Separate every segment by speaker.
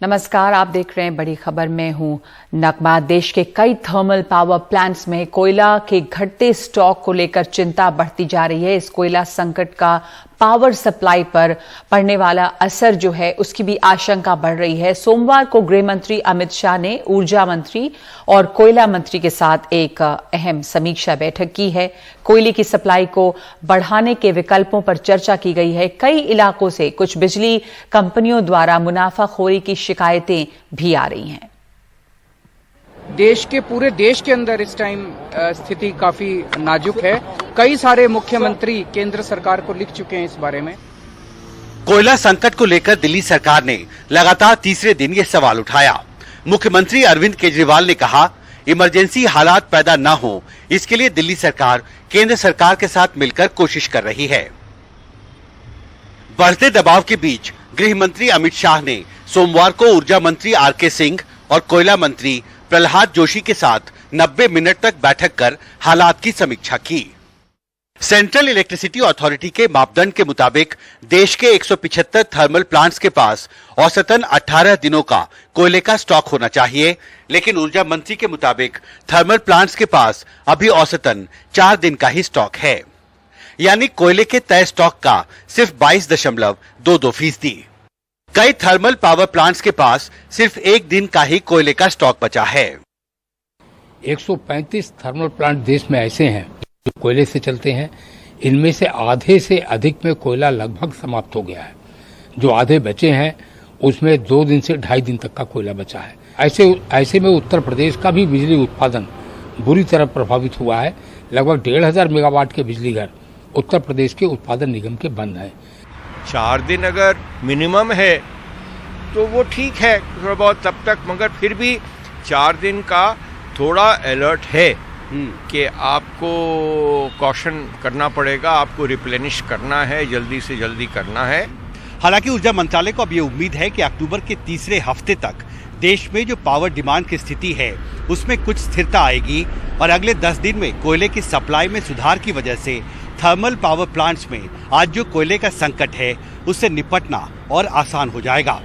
Speaker 1: नमस्कार, आप देख रहे हैं बड़ी खबर में हूं नगमा। देश के कई थर्मल पावर प्लांट्स में कोयला के घटते स्टॉक को लेकर चिंता बढ़ती जा रही है। इस कोयला संकट का पावर सप्लाई पर पड़ने वाला असर जो है उसकी भी आशंका बढ़ रही है। सोमवार को गृह मंत्री अमित शाह ने ऊर्जा मंत्री और कोयला मंत्री के साथ एक अहम समीक्षा बैठक की है। कोयले की सप्लाई को बढ़ाने के विकल्पों पर चर्चा की गई है। कई इलाकों से कुछ बिजली कंपनियों द्वारा मुनाफाखोरी की शिकायतें भी आ रही हैं।
Speaker 2: पूरे देश के अंदर इस टाइम स्थिति काफी नाजुक है। कई सारे मुख्यमंत्री केंद्र सरकार को लिख चुके हैं इस बारे में।
Speaker 3: कोयला संकट को लेकर दिल्ली सरकार ने लगातार तीसरे दिन ये सवाल उठाया। मुख्यमंत्री अरविंद केजरीवाल ने कहा, इमरजेंसी हालात पैदा न हो, इसके लिए दिल्ली सरकार केंद्र सरकार के साथ मिलकर कोशिश कर रही है। बढ़ते दबाव के बीच गृह मंत्री अमित शाह ने सोमवार को ऊर्जा मंत्री आर.के. सिंह और कोयला मंत्री प्रहलाद जोशी के साथ 90 मिनट तक बैठक कर हालात की समीक्षा की। सेंट्रल इलेक्ट्रिसिटी अथॉरिटी के मापदंड के मुताबिक देश के 175 थर्मल प्लांट्स के पास औसतन 18 दिनों का कोयले का स्टॉक होना चाहिए, लेकिन ऊर्जा मंत्री के मुताबिक थर्मल प्लांट्स के पास अभी औसतन 4 दिन का ही स्टॉक है, यानी कोयले के तय स्टॉक का सिर्फ 22.22%। कई थर्मल पावर प्लांट्स के पास सिर्फ 1 दिन का ही कोयले का स्टॉक बचा है।
Speaker 4: 135 थर्मल प्लांट देश में ऐसे हैं जो कोयले से चलते हैं। इनमें से आधे से अधिक में कोयला लगभग समाप्त हो गया है। जो आधे बचे हैं उसमें 2 दिन से 2.5 दिन तक का कोयला बचा है। ऐसे में उत्तर प्रदेश का भी बिजली उत्पादन बुरी तरह प्रभावित हुआ है। लगभग 1,500 मेगावाट के बिजली घर उत्तर प्रदेश के उत्पादन निगम के बंद हैं।
Speaker 5: 4 दिन अगर मिनिमम है तो वो ठीक है थोड़ा बहुत तब तक, मगर फिर भी 4 दिन का थोड़ा अलर्ट है कि आपको कॉशन करना पड़ेगा, आपको रिप्लेनिश करना है, जल्दी से जल्दी करना है।
Speaker 3: हालांकि ऊर्जा मंत्रालय को अब ये उम्मीद है कि अक्टूबर के तीसरे हफ्ते तक देश में जो पावर डिमांड की स्थिति है उसमें कुछ स्थिरता आएगी और अगले 10 दिन में कोयले की सप्लाई में सुधार की वजह से थर्मल पावर प्लांट्स में आज जो कोयले का संकट है उससे निपटना और आसान हो जाएगा।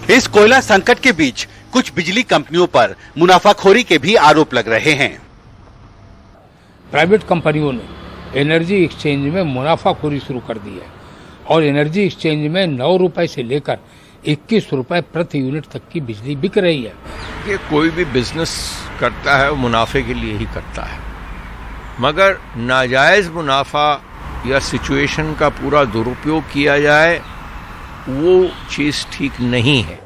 Speaker 3: इस कोयला संकट के बीच कुछ बिजली कंपनियों पर मुनाफाखोरी के भी आरोप लग रहे हैं।
Speaker 4: प्राइवेट कंपनियों ने एनर्जी एक्सचेंज में मुनाफाखोरी शुरू कर दी है और एनर्जी एक्सचेंज में 9 रुपए से लेकर 21 रुपए प्रति यूनिट तक की बिजली बिक रही है।
Speaker 5: कि कोई भी बिजनेस करता है वो मुनाफे के लिए ही करता है, मगर नाजायज मुनाफा या सिचुएशन का पूरा दुरुपयोग किया जाए वो चीज ठीक नहीं है।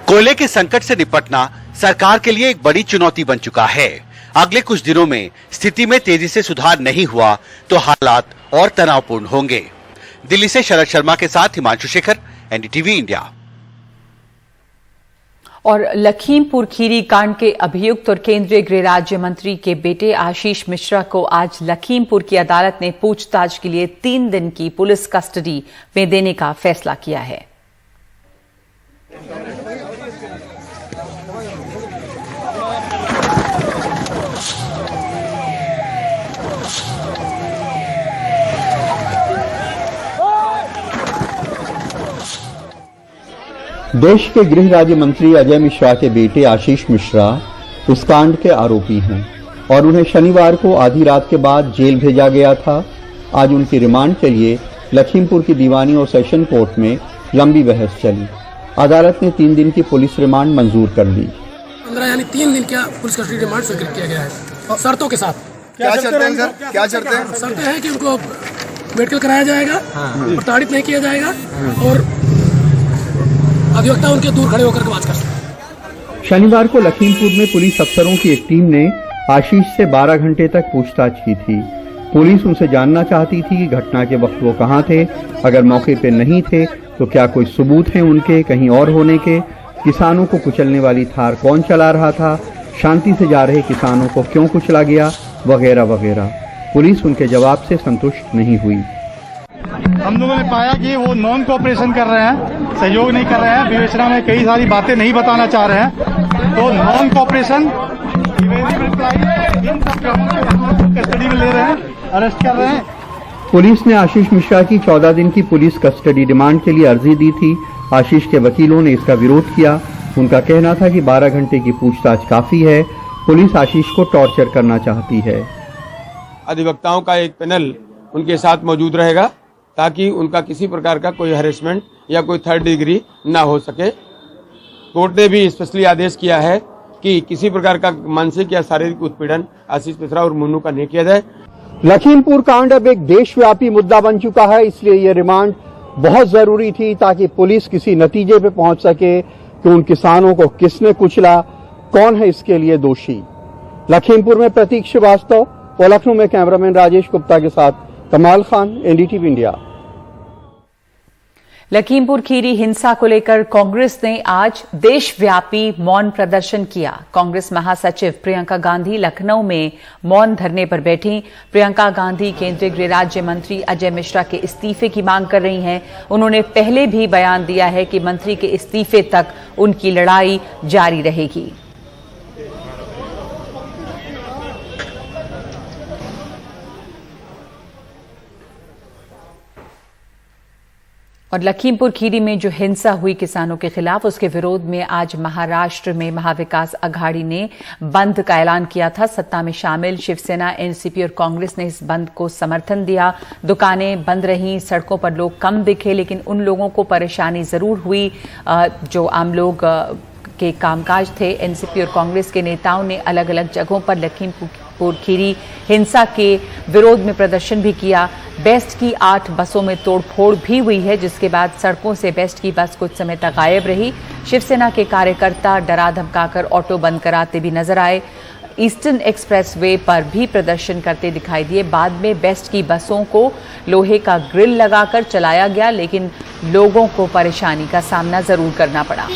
Speaker 3: कोयले के संकट से निपटना सरकार के लिए एक बड़ी चुनौती बन चुका है। अगले कुछ दिनों में स्थिति में तेजी से सुधार नहीं हुआ तो हालात और तनावपूर्ण होंगे। दिल्ली से शरद शर्मा के साथ हिमांशु शेखर, एनडीटीवी इंडिया।
Speaker 1: और लखीमपुर खीरी कांड के अभियुक्त और केंद्रीय गृह राज्य मंत्री के बेटे आशीष मिश्रा को आज लखीमपुर की अदालत ने पूछताछ के लिए 3 दिन की पुलिस कस्टडी में देने का फैसला किया है।
Speaker 6: देश के गृह राज्य मंत्री अजय मिश्रा के बेटे आशीष मिश्रा उस कांड के आरोपी हैं और उन्हें शनिवार को आधी रात के बाद जेल भेजा गया था। आज उनकी रिमांड के लिए लखीमपुर की दीवानी और सेशन कोर्ट में लंबी बहस चली। अदालत ने 3 दिन की पुलिस रिमांड मंजूर कर ली।
Speaker 7: 15 यानी 3 दिन का पुलिस कस्टडी रिमांड स्वीकृत किया गया है शर्तों के साथ।
Speaker 8: क्या शर्तें हैं सर? क्या शर्तें हैं?
Speaker 7: शर्तें हैं कि उनको मेडिकल कराया जाएगा, प्रताड़ित नहीं किया जाएगा और अधिवक्ता उनके दूर खड़े होकर के बात कर सकते।
Speaker 6: शनिवार को लखीमपुर में पुलिस अफसरों की एक टीम ने आशीष से 12 घंटे तक पूछताछ की थी। पुलिस उनसे जानना चाहती थी कि घटना के वक्त वो कहां थे, अगर मौके पे नहीं थे तो क्या कोई सबूत हैं उनके कहीं और होने के, किसानों को कुचलने वाली थार कौन चला रहा था, शांति से जा रहे किसानों को क्यों कुचला गया, वगैरह वगैरह। पुलिस उनके जवाब से संतुष्ट नहीं हुई।
Speaker 8: हम लोगों ने पाया कि वो नॉन कोऑपरेशन कर रहे हैं, सहयोग नहीं कर रहे हैं, विवेचना में कई सारी बातें नहीं बताना चाह रहे हैं। तो नॉन कोऑपरेशन इन सब कस्टडी में ले रहे हैं, अरेस्ट कर रहे हैं।
Speaker 6: पुलिस ने आशीष मिश्रा की 14 दिन की पुलिस कस्टडी रिमांड के लिए अर्जी दी थी। आशीष के वकीलों ने इसका विरोध किया। उनका कहना था कि 12 घंटे की पूछताछ काफी है। पुलिस आशीष को टॉर्चर करना चाहती है।
Speaker 9: अधिवक्ताओं का एक पैनल उनके साथ मौजूद रहेगा ताकि उनका किसी प्रकार का कोई हैरेसमेंट या कोई थर्ड डिग्री ना हो सके। कोर्ट ने भी स्पेशली आदेश किया है कि किसी प्रकार का मानसिक या शारीरिक उत्पीड़न आशीष मिश्रा और मुन्नू का नहीं किया जाए।
Speaker 6: लखीमपुर कांड अब एक देशव्यापी मुद्दा बन चुका है, इसलिए ये रिमांड बहुत जरूरी थी ताकि पुलिस किसी नतीजे पे पहुंच सके कि उन किसानों को किसने कुचला, कौन है इसके लिए दोषी। लखीमपुर में प्रतीक श्रीवास्तव और लखनऊ में कैमरामैन राजेश गुप्ता के साथ कमाल खान, एनडीटीवी इंडिया।
Speaker 1: लखीमपुर खीरी हिंसा को लेकर कांग्रेस ने आज देशव्यापी मौन प्रदर्शन किया। कांग्रेस महासचिव प्रियंका गांधी लखनऊ में मौन धरने पर बैठी। प्रियंका गांधी केंद्रीय गृह राज्य मंत्री अजय मिश्रा के इस्तीफे की मांग कर रही हैं। उन्होंने पहले भी बयान दिया है कि मंत्री के इस्तीफे तक उनकी लड़ाई जारी रहेगी। और लखीमपुर खीरी में जो हिंसा हुई किसानों के खिलाफ, उसके विरोध में आज महाराष्ट्र में महाविकास अघाड़ी ने बंद का ऐलान किया था। सत्ता में शामिल शिवसेना, एनसीपी और कांग्रेस ने इस बंद को समर्थन दिया। दुकानें बंद रहीं, सड़कों पर लोग कम दिखे, लेकिन उन लोगों को परेशानी जरूर हुई जो आम लोग के कामकाज थे। एनसीपी और कांग्रेस के नेताओं ने अलग अलग जगहों पर लखीमपुर खीरी हिंसा के विरोध में प्रदर्शन भी किया। बेस्ट की 8 बसों में तोड़फोड़ भी हुई है, जिसके बाद सड़कों से बेस्ट की बस कुछ समय तक गायब रही। शिवसेना के कार्यकर्ता डरा धमकाकर ऑटो बंद कराते भी नजर आए। ईस्टर्न एक्सप्रेस वे पर भी प्रदर्शन करते दिखाई दिए। बाद में बेस्ट की बसों को लोहे का ग्रिल लगाकर चलाया गया, लेकिन लोगों को परेशानी का सामना जरूर करना पड़ा।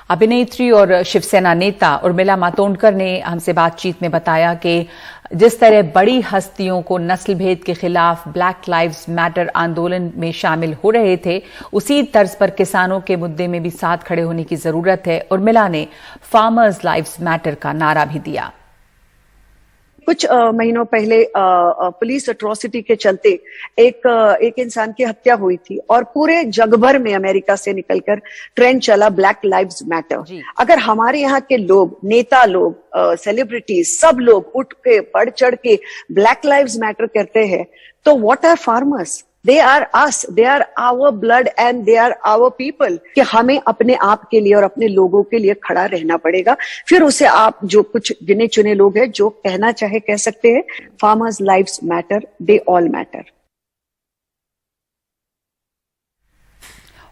Speaker 1: अभिनेत्री और शिवसेना नेता उर्मिला मातोंडकर ने हमसे बातचीत में बताया कि जिस तरह बड़ी हस्तियों को नस्ल भेद के खिलाफ ब्लैक लाइव्स मैटर आंदोलन में शामिल हो रहे थे, उसी तर्ज पर किसानों के मुद्दे में भी साथ खड़े होने की जरूरत है। उर्मिला ने फार्मर्स लाइव्स मैटर का नारा भी दिया।
Speaker 10: कुछ महीनों पहले पुलिस अट्रॉसिटी के चलते एक इंसान की हत्या हुई थी और पूरे जग भर में अमेरिका से निकलकर ट्रेंड चला ब्लैक लाइव्स मैटर। अगर हमारे यहाँ के लोग, नेता लोग, सेलिब्रिटीज, सब लोग उठ के बढ़ चढ़ के ब्लैक लाइव्स मैटर करते हैं, तो what are farmers? They are us, they are our blood and they are our people. कि हमें अपने आप के लिए और अपने लोगों के लिए खड़ा रहना पड़ेगा। फिर उसे आप जो कुछ गिने चुने लोग हैं जो कहना चाहे कह सकते हैं। Farmers lives matter, they all matter.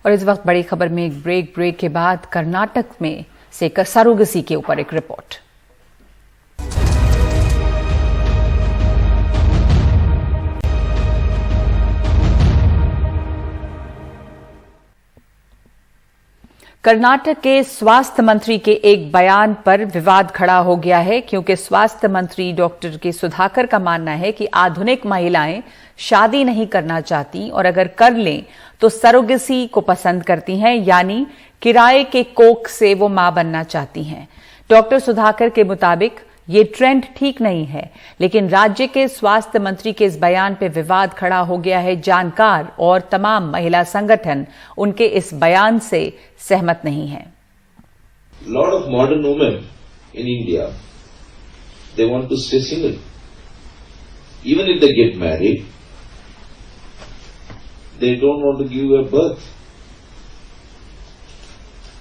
Speaker 1: और इस वक्त बड़ी खबर में एक ब्रेक के बाद कर्नाटक में से सरोगेसी के ऊपर एक रिपोर्ट। कर्नाटक के स्वास्थ्य मंत्री के एक बयान पर विवाद खड़ा हो गया है, क्योंकि स्वास्थ्य मंत्री डॉक्टर के सुधाकर का मानना है कि आधुनिक महिलाएं शादी नहीं करना चाहती और अगर कर लें तो सरोगेसी को पसंद करती हैं, यानी किराए के कोख से वो मां बनना चाहती हैं। डॉक्टर सुधाकर के मुताबिक ये ट्रेंड ठीक नहीं है, लेकिन राज्य के स्वास्थ्य मंत्री के इस बयान पे विवाद खड़ा हो गया है। जानकार और तमाम महिला संगठन उनके इस बयान से सहमत नहीं हैं।
Speaker 11: Lot of modern women in India, they want to stay single. Even if they get married, they don't want to give a birth.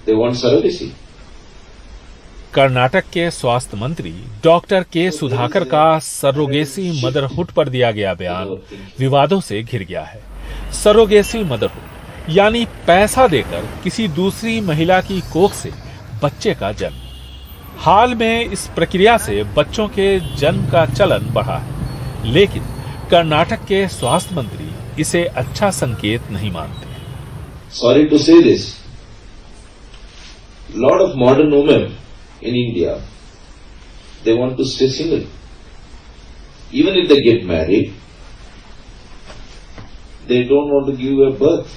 Speaker 11: They want surrogacy.
Speaker 12: Karnataka के स्वास्थ्य मंत्री डॉक्टर के सुधाकर का सरोगेसी मदरहुड पर दिया गया बयान विवादों से घिर गया है। सरोगेसी मदरहुड यानी पैसा देकर किसी दूसरी महिला की कोख से बच्चे का जन्म। हाल में इस प्रक्रिया से बच्चों के जन्म का चलन बढ़ा है, लेकिन कर्नाटक के स्वास्थ्य मंत्री इसे अच्छा संकेत नहीं मानते।
Speaker 11: Sorry to say this, lot of modern women in India, they want to stay single. Even if they get married, they don't want to give a birth.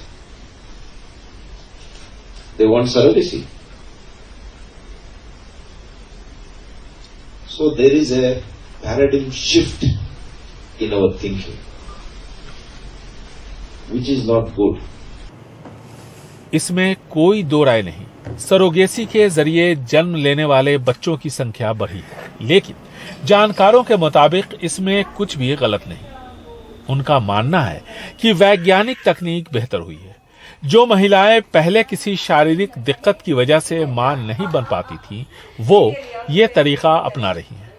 Speaker 11: They want surrogacy. So there is a paradigm shift in our thinking, which is not good.
Speaker 12: इसमें कोई दो राय नहीं, surrogacy के जरिए जन्म लेने वाले बच्चों की संख्या बढ़ी है, लेकिन जानकारों के मुताबिक इसमें कुछ भी गलत नहीं। उनका मानना है कि वैज्ञानिक तकनीक बेहतर हुई है। जो महिलाएं पहले किसी शारीरिक दिक्कत की वजह से मां नहीं बन पाती थीं, वो ये तरीका अपना रही हैं।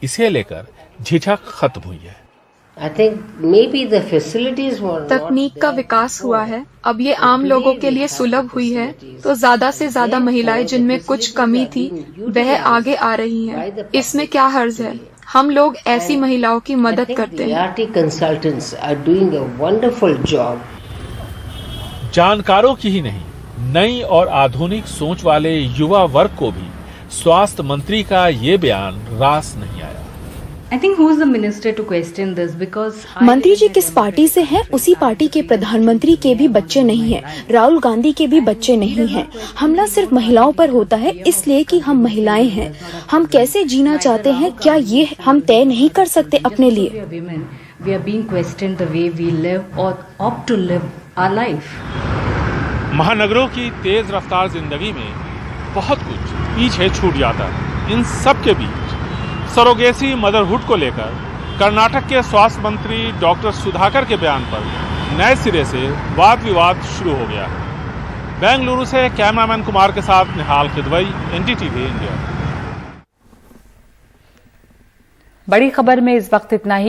Speaker 12: इसे लेकर झिझक खत्म हुई है।
Speaker 13: तकनीक का विकास हुआ है, अब ये आम लोगों के लिए सुलभ हुई है, तो ज्यादा से ज्यादा महिलाएं जिनमें कुछ कमी थी वह आगे आ रही हैं। इसमें क्या हर्ज है? हम लोग ऐसी महिलाओं की मदद करते हैं।
Speaker 12: जानकारों की ही नहीं, नई और आधुनिक सोच वाले युवा वर्ग को भी स्वास्थ्य मंत्री का ये बयान रास नहीं आया।
Speaker 14: मंत्री जी किस पार्टी से हैं? उसी पार्टी के प्रधानमंत्री के भी बच्चे नहीं हैं, राहुल गांधी के भी बच्चे नहीं हैं। हमला सिर्फ महिलाओं पर होता है इसलिए कि हम महिलाएं हैं। हम कैसे जीना चाहते हैं, क्या ये हम तय नहीं कर सकते अपने लिए?
Speaker 12: महानगरों की तेज रफ्तार जिंदगी में बहुत कुछ पीछे छूट जाता है। इन सब के बीच सरोगेसी मदरहुड को लेकर कर्नाटक के स्वास्थ्य मंत्री डॉक्टर सुधाकर के बयान पर नए सिरे से वाद विवाद शुरू हो गया है। बेंगलुरु से कैमरामैन कुमार के साथ निहाल किदवई, एनडीटीवी इंडिया।
Speaker 1: बड़ी खबर में इस वक्त इतना ही।